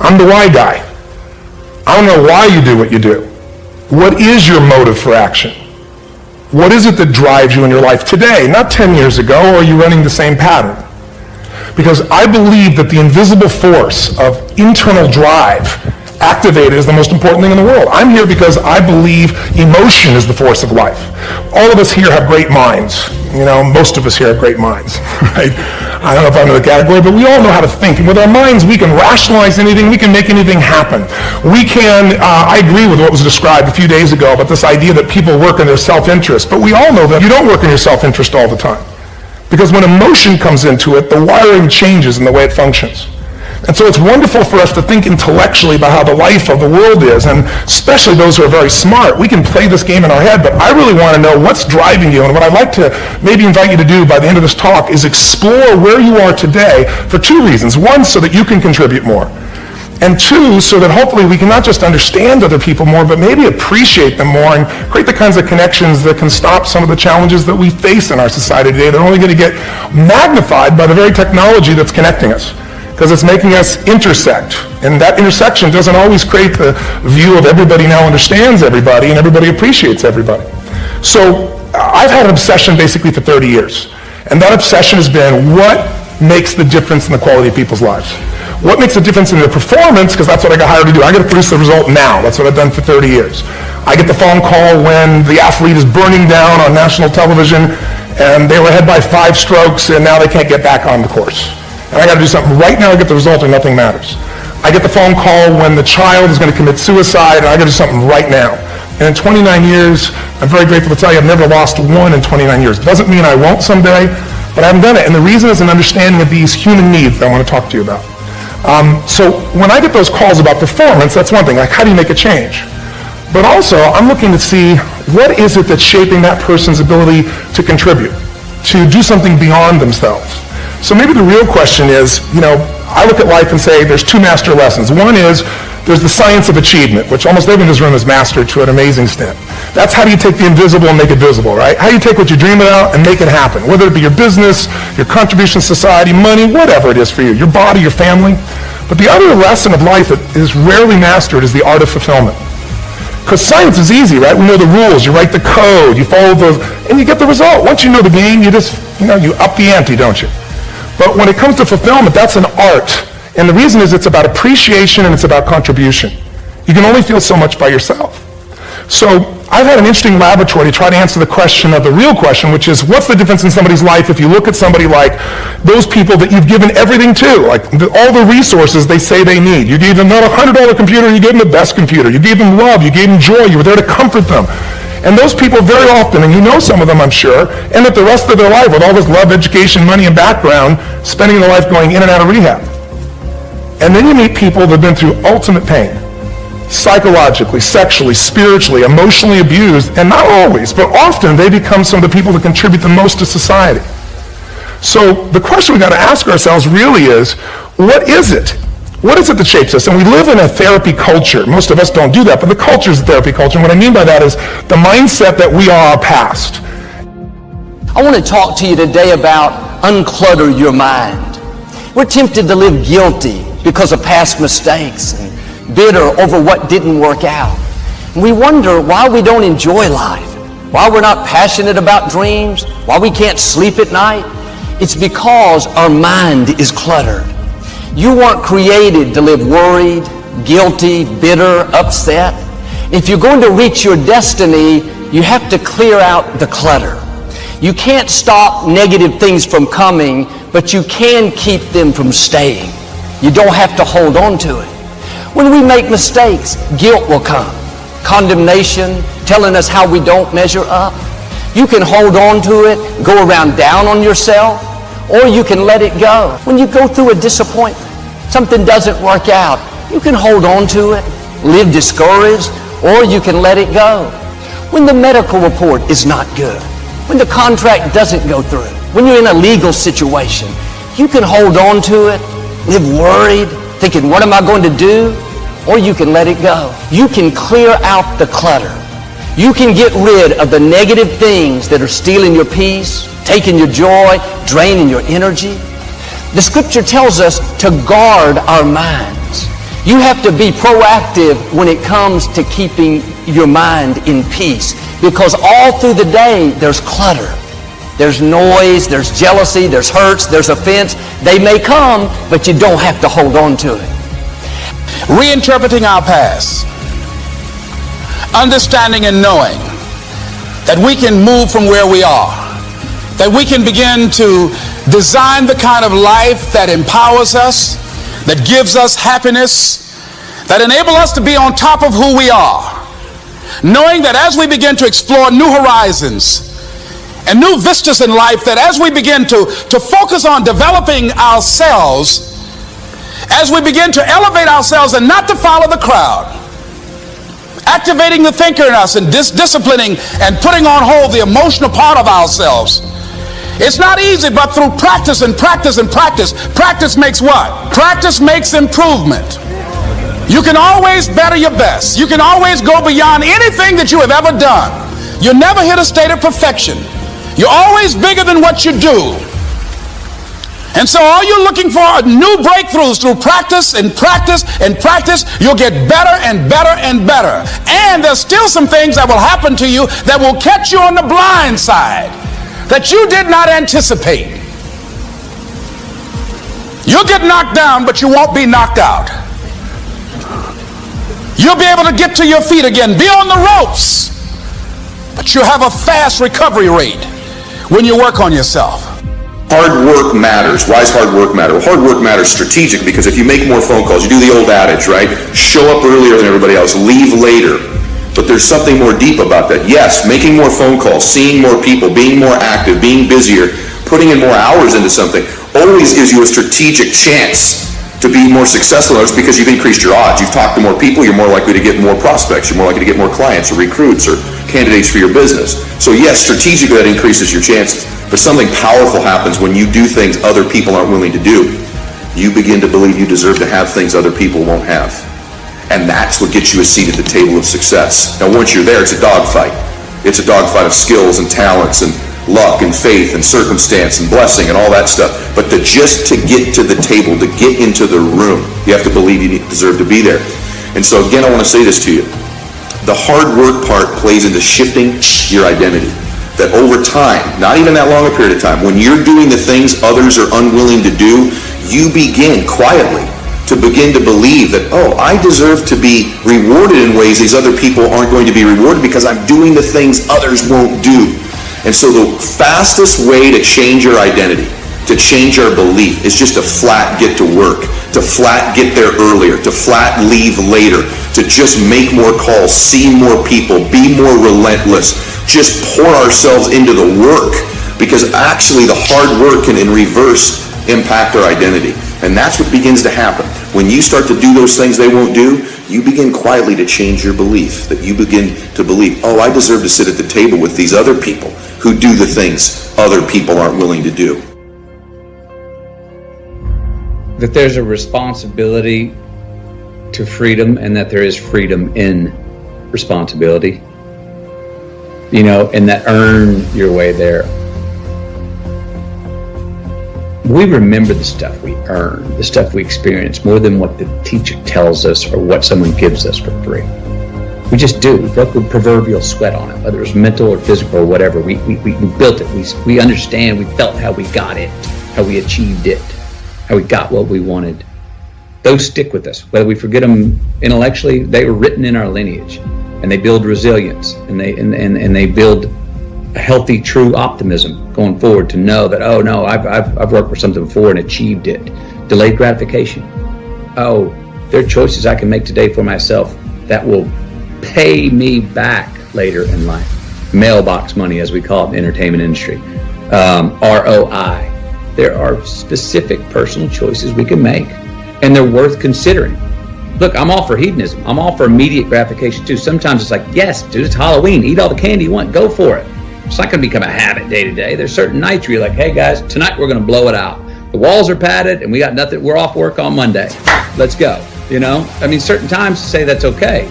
I'm the why guy. I don't know why you do what you do. What is your motive for action? What is it that drives you in your life today, not 10 years ago, or are you running the same pattern? Because I believe that the invisible force of internal drive activated is the most important thing in the world. I'm here because I believe emotion is the force of life. All of us here have great minds. You know, most of us here have great minds, right? I don't know if I'm in the category, but we all know how to think. And with our minds, we can rationalize anything. We can make anything happen. We can, I agree with what was described a few days ago about this idea that people work in their self-interest. But we all know that you don't work in your self-interest all the time. Because when emotion comes into it, the wiring changes in the way it functions. And so it's wonderful for us to think intellectually about how the life of the world is, and especially those who are very smart. We can play this game in our head, but I really want to know what's driving you. And what I'd like to maybe invite you to do by the end of this talk is explore where you are today for two reasons. One, so that you can contribute more. And two, so that hopefully we can not just understand other people more, but maybe appreciate them more and create the kinds of connections that can stop some of the challenges that we face in our society today. They're only going to get magnified by the very technology that's connecting us, because it's making us intersect. And that intersection doesn't always create the view of everybody now understands everybody and everybody appreciates everybody. So I've had an obsession basically for 30 years. And that obsession has been what makes the difference in the quality of people's lives. What makes a difference in their performance, because that's what I got hired to do. I got to produce the result now. That's what I've done for 30 years. I get the phone call when the athlete is burning down on national television and they were ahead by 5 strokes and now they can't get back on the course. And I got to do something right now to get the result or nothing matters. I get the phone call when the child is going to commit suicide, and I got to do something right now. And in 29 years, I'm very grateful to tell you I've never lost one in 29 years. Doesn't mean I won't someday, but I haven't done it. And the reason is an understanding of these human needs that I want to talk to you about. So when I get those calls about performance, that's one thing, like how do you make a change? But also, I'm looking to see what is it that's shaping that person's ability to contribute, to do something beyond themselves. So maybe the real question is, you know, I look at life and say there's 2 master lessons. One is there's the science of achievement, which almost everyone in this room has mastered to an amazing extent. That's how do you take the invisible and make it visible, right? How do you take what you dream about and make it happen, whether it be your business, your contribution to society, money, whatever it is for you, your body, your family. But the other lesson of life that is rarely mastered is the art of fulfillment. Because science is easy, right? We know the rules, you write the code, you follow those, and you get the result. Once you know the game, you just, you know, you up the ante, don't you? But when it comes to fulfillment, that's an art. And the reason is it's about appreciation and it's about contribution. You can only feel so much by yourself. So I've had an interesting laboratory to try to answer the question of the real question, which is what's the difference in somebody's life if you look at somebody like those people that you've given everything to, like all the resources they say they need. You gave them not a $100 computer, you gave them the best computer. You gave them love, you gave them joy, you were there to comfort them. And those people very often, and you know some of them I'm sure, end up the rest of their life with all this love, education, money, and background, spending their life going in and out of rehab. And then you meet people that have been through ultimate pain, psychologically, sexually, spiritually, emotionally abused, and not always, but often they become some of the people that contribute the most to society. So the question we've got to ask ourselves really is, what is it? What is it that shapes us? And we live in a therapy culture. Most of us don't do that, but the culture is a therapy culture. And what I mean by that is the mindset that we are our past. I want to talk to you today about unclutter your mind. We're tempted to live guilty because of past mistakes and bitter over what didn't work out. And we wonder why we don't enjoy life, why we're not passionate about dreams, why we can't sleep at night. It's because our mind is cluttered. You weren't created to live worried, guilty, bitter, upset. If you're going to reach your destiny, you have to clear out the clutter. You can't stop negative things from coming, but you can keep them from staying. You don't have to hold on to it. When we make mistakes, guilt will come. Condemnation, telling us how we don't measure up. You can hold on to it, go around down on yourself, or you can let it go. When you go through a disappointment, something doesn't work out, you can hold on to it, live discouraged, or you can let it go. When the medical report is not good, when the contract doesn't go through, when you're in a legal situation, you can hold on to it, live worried, thinking, what am I going to do? Or you can let it go. You can clear out the clutter. You can get rid of the negative things that are stealing your peace, taking your joy, draining your energy. The scripture tells us to guard our minds. You have to be proactive when it comes to keeping your mind in peace, because all through the day there's clutter. There's noise, there's jealousy, there's hurts, there's offense. They may come, but you don't have to hold on to it. Reinterpreting our past, understanding and knowing that we can move from where we are, that we can begin to design the kind of life that empowers us, that gives us happiness, that enable us to be on top of who we are, knowing that as we begin to explore new horizons and new vistas in life, that as we begin to focus on developing ourselves, as we begin to elevate ourselves and not to follow the crowd, activating the thinker in us and disciplining and putting on hold the emotional part of ourselves. It's not easy, but through practice and practice and practice. Practice makes what? Practice makes improvement. You can always better your best. You can always go beyond anything that you have ever done. You never hit a state of perfection. You're always bigger than what you do. And so all you're looking for are new breakthroughs through practice and practice and practice. You'll get better and better and better. And there's still some things that will happen to you that will catch you on the blind side that you did not anticipate. You'll get knocked down, but you won't be knocked out. You'll be able to get to your feet again, be on the ropes, but you'll have a fast recovery rate when you work on yourself. Hard work matters. Why does hard work matter? Well, hard work matters strategic because if you make more phone calls, you do the old adage, right? Show up earlier than everybody else, leave later. But there's something more deep about that. Yes, making more phone calls, seeing more people, being more active, being busier, putting in more hours into something always gives you a strategic chance to be more successful in others because you've increased your odds. You've talked to more people, you're more likely to get more prospects, you're more likely to get more clients or recruits or candidates for your business. So yes, strategically that increases your chances, but something powerful happens when you do things other people aren't willing to do. You begin to believe you deserve to have things other people won't have. And that's what gets you a seat at the table of success. Now once you're there, it's a dogfight. It's a dogfight of skills and talents and luck and faith and circumstance and blessing and all that stuff. But just to get to the table, to get into the room, you have to believe you deserve to be there. And so again, I want to say this to you. The hard work part plays into shifting your identity. That over time, not even that long a period of time, when you're doing the things others are unwilling to do, you begin quietly to begin to believe that, oh, I deserve to be rewarded in ways these other people aren't going to be rewarded because I'm doing the things others won't do. And so the fastest way to change your identity, to change our belief, is just to flat get to work, to flat get there earlier, to flat leave later, to just make more calls, see more people, be more relentless, just pour ourselves into the work, because actually the hard work can in reverse impact our identity. And that's what begins to happen. When you start to do those things they won't do, you begin quietly to change your belief, that you begin to believe, oh, I deserve to sit at the table with these other people who do the things other people aren't willing to do. That there's a responsibility to freedom and that there is freedom in responsibility. You know, and that earn your way there. We remember the stuff we earn, the stuff we experience, more than what the teacher tells us or what someone gives us for free. We just do. We broke the proverbial sweat on it, whether it was mental or physical or whatever. We built it. We understand. We felt how we got it, how we achieved it, how we got what we wanted. Those stick with us. Whether we forget them intellectually, they were written in our lineage, and they build resilience, and they build a healthy, true optimism going forward to know that, oh no, I've worked for something before and achieved it. Delayed gratification. Oh, there are choices I can make today for myself that will pay me back later in life. Mailbox money, as we call it in the entertainment industry. ROI. There are specific personal choices we can make, and they're worth considering. Look, I'm all for hedonism. I'm all for immediate gratification too. Sometimes it's like, yes, dude, it's Halloween. Eat all the candy you want. Go for it. It's not going to become a habit day to day. There's certain nights where you're like, hey guys, tonight we're going to blow it out. The walls are padded and we got nothing. We're off work on Monday. Let's go. You know, I mean, certain times to say that's okay,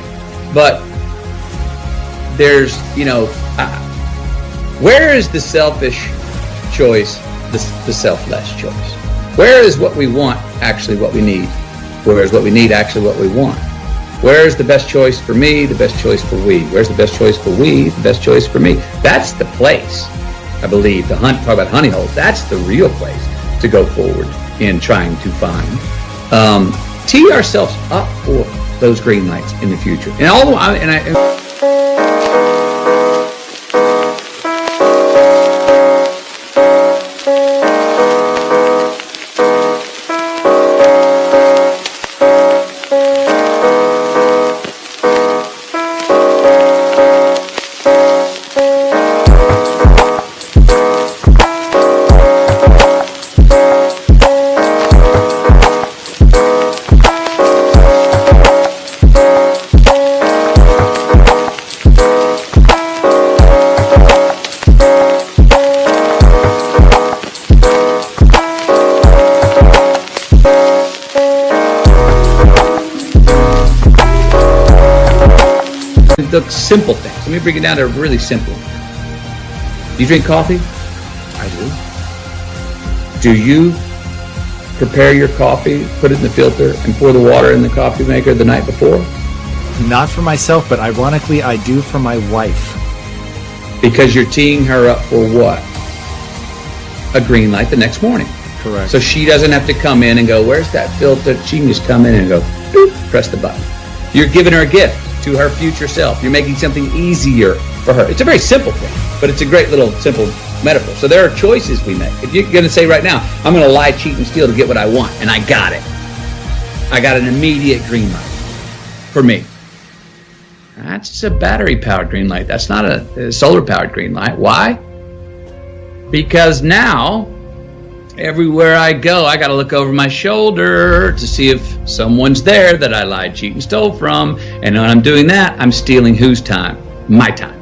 but there's, you know, where is the selfish choice, the selfless choice? Where is what we want actually what we need? Where is what we need actually what we want? Where's the best choice for me, the best choice for we? Where's the best choice for we, the best choice for me? That's the place, I believe, talk about honey holes. That's the real place to go forward in trying to find. Tee ourselves up for those green lights in the future. And although the simple things. Let me bring it down to really simple. Do you drink coffee? I do. Do you prepare your coffee, put it in the filter, and pour the water in the coffee maker the night before? Not for myself, but ironically, I do for my wife. Because you're teeing her up for what? A green light the next morning. Correct. So she doesn't have to come in and go, where's that filter? She can just come in and go, boop, press the button. You're giving her a gift to her future self. You're making something easier for her. It's a very simple thing, but it's a great little simple metaphor. So there are choices we make. If you're going to say right now, I'm going to lie, cheat, and steal to get what I want, and I got it. I got an immediate green light for me. That's just a battery-powered green light. That's not a solar-powered green light. Why? Because now, everywhere I go, I got to look over my shoulder to see if someone's there that I lied, cheat, and stole from. And when I'm doing that, I'm stealing whose time? My time.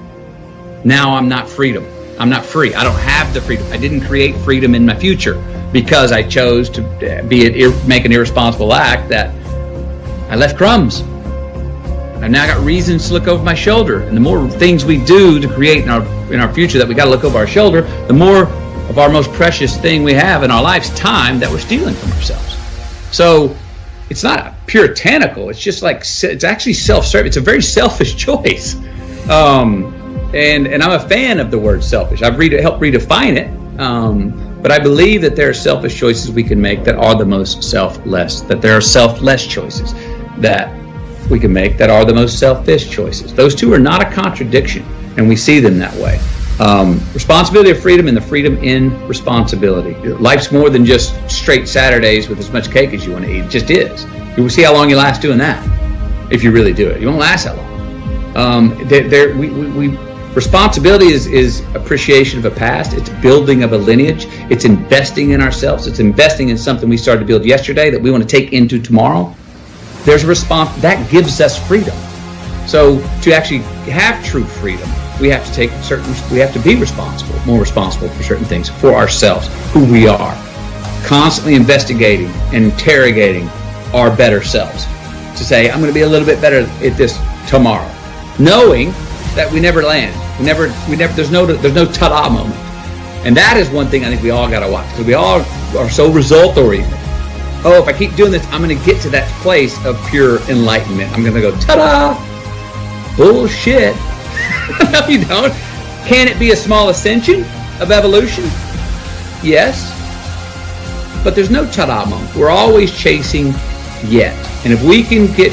Now I'm not freedom. I'm not free. I don't have the freedom. I didn't create freedom in my future because I chose to make an irresponsible act that I left crumbs. I've now got reasons to look over my shoulder. And the more things we do to create in our future that we got to look over our shoulder, the more of our most precious thing we have in our life's time that we're stealing from ourselves. So it's not puritanical. It's just like, it's actually self-serving. It's a very selfish choice. And I'm a fan of the word selfish. I've helped redefine it. But I believe that there are selfish choices we can make that are the most selfless, that there are selfless choices that we can make that are the most selfish choices. Those two are not a contradiction, and we see them that way. Responsibility of freedom and the freedom in responsibility. Life's more than just straight Saturdays with as much cake as you want to eat. It just is. You will see how long you last doing that if you really do it. You won't last that long. Responsibility is appreciation of a past. It's building of a lineage. It's investing in ourselves. It's investing in something we started to build yesterday that we want to take into tomorrow. There's a response that gives us freedom. So to actually have true freedom, we have to we have to be responsible, more responsible for certain things, for ourselves, who we are. Constantly investigating and interrogating our better selves to say, I'm going to be a little bit better at this tomorrow. Knowing that we never land. There's no ta-da moment. And that is one thing I think we all got to watch, because we all are so result oriented. Oh, if I keep doing this, I'm going to get to that place of pure enlightenment. I'm going to go, ta-da! Bullshit. No, you don't. Can it be a small ascension of evolution? Yes. But there's no ta-da moment. We're always chasing yet. And if we can get...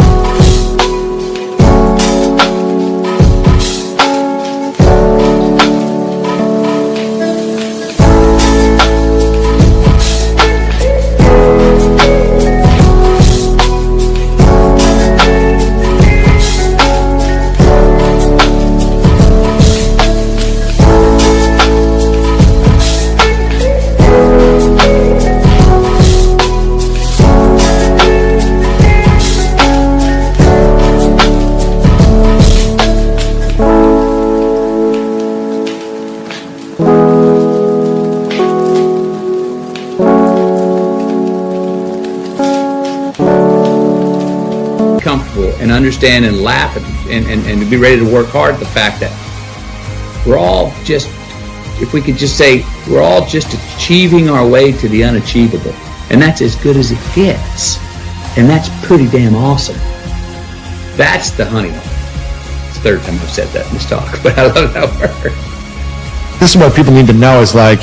comfortable and understand and laugh and be ready to work hard at the fact that we're all just, if we could just say, we're all just achieving our way to the unachievable. And that's as good as it gets. And that's pretty damn awesome. That's the honeymoon. It's the third time I've said that in this talk, but I love that word. This is what people need to know is like,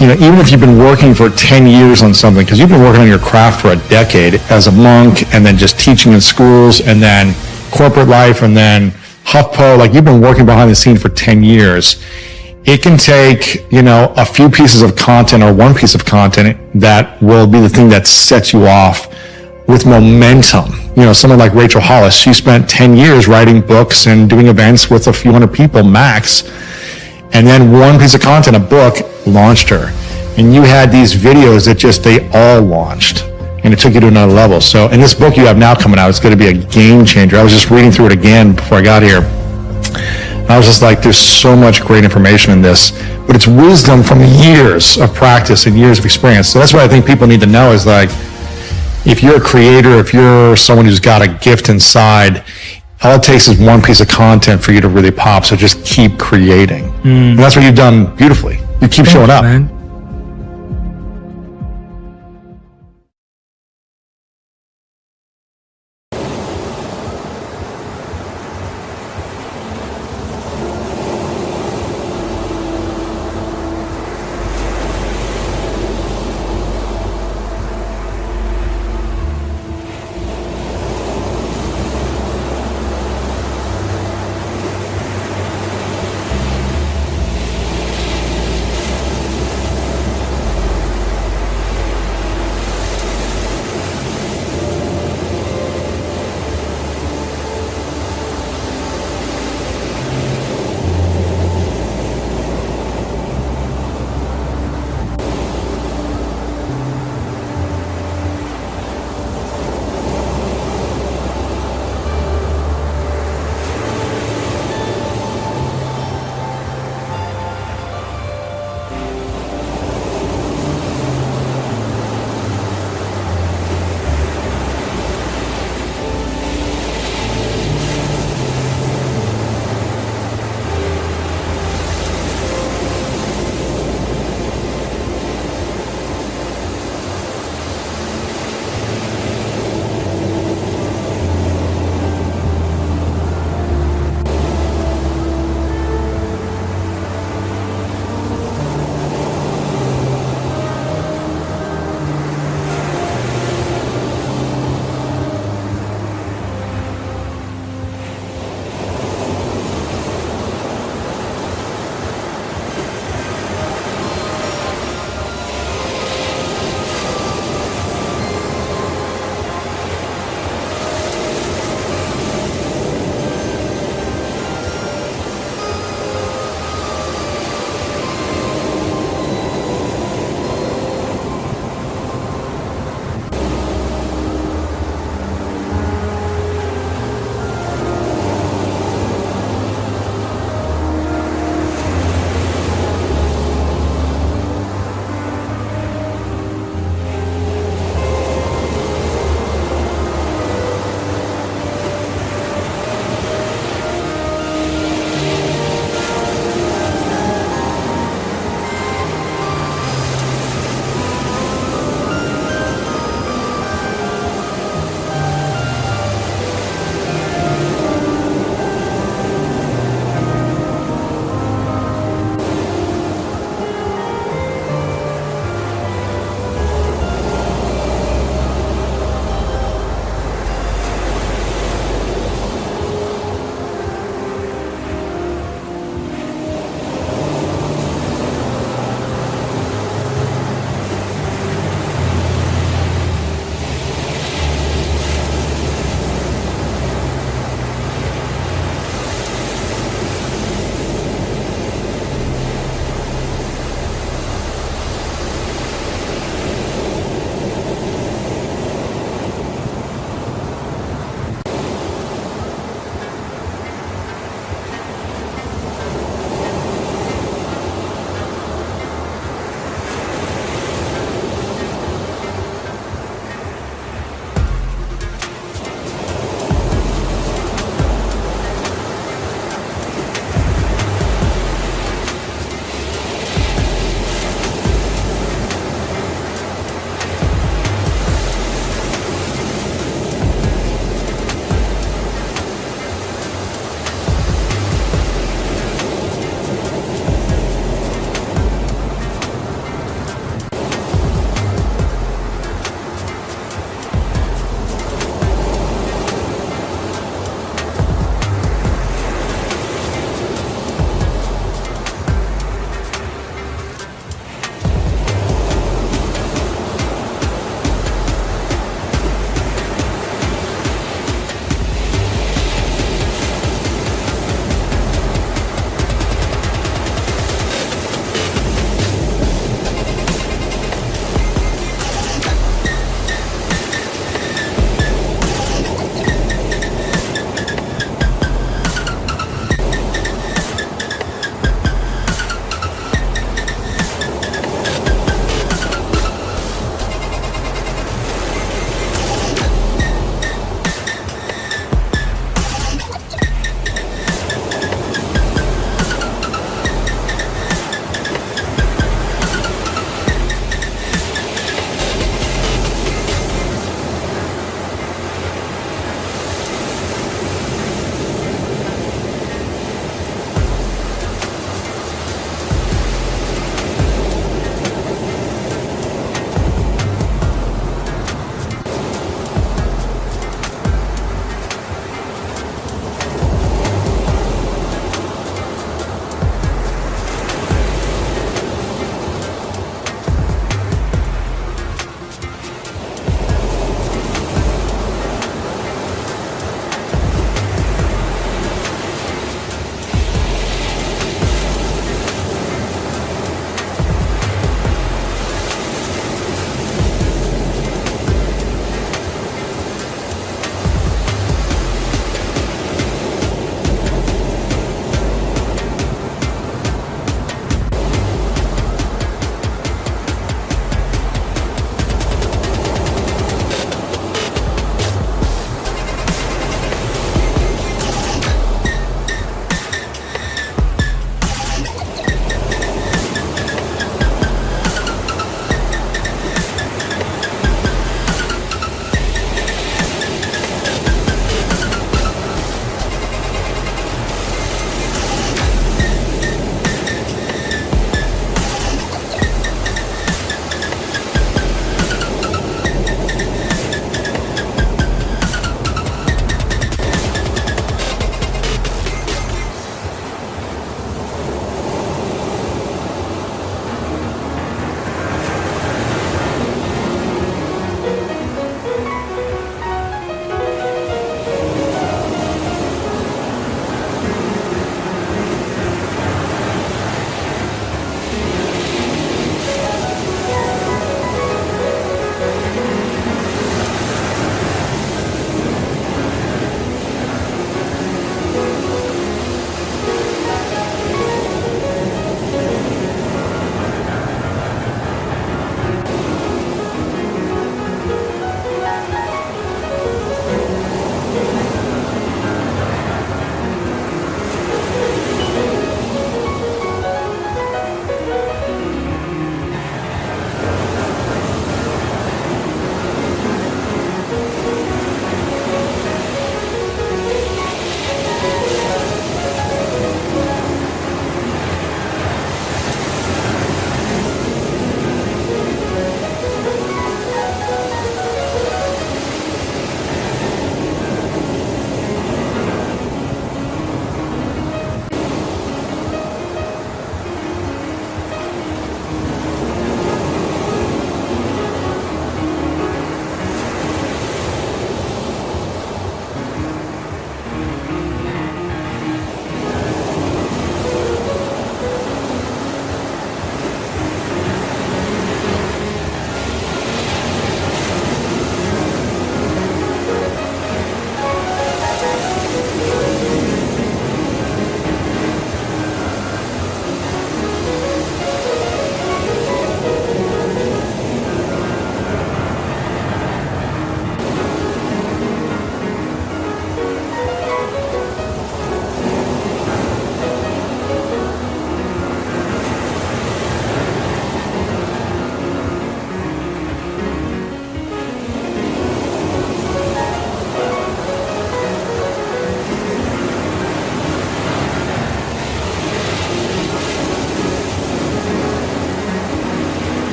you know, even if you've been working for 10 years on something, because you've been working on your craft for a decade as a monk and then just teaching in schools and then corporate life and then HuffPo, like you've been working behind the scene for 10 years. It can take, you know, a few pieces of content or one piece of content that will be the thing that sets you off with momentum. You know, someone like Rachel Hollis, she spent 10 years writing books and doing events with a few hundred people max. And then one piece of content, a book, launched her. And you had these videos that just, they all launched. And it took you to another level. So in this book you have now coming out, it's going to be a game changer. I was just reading through it again before I got here. And I was just like, there's so much great information in this. But it's wisdom from years of practice and years of experience. So that's what I think people need to know is like, if you're a creator, if you're someone who's got a gift inside, all it takes is one piece of content for you to really pop. So just keep creating. And that's what you've done beautifully. You keep showing up. Man.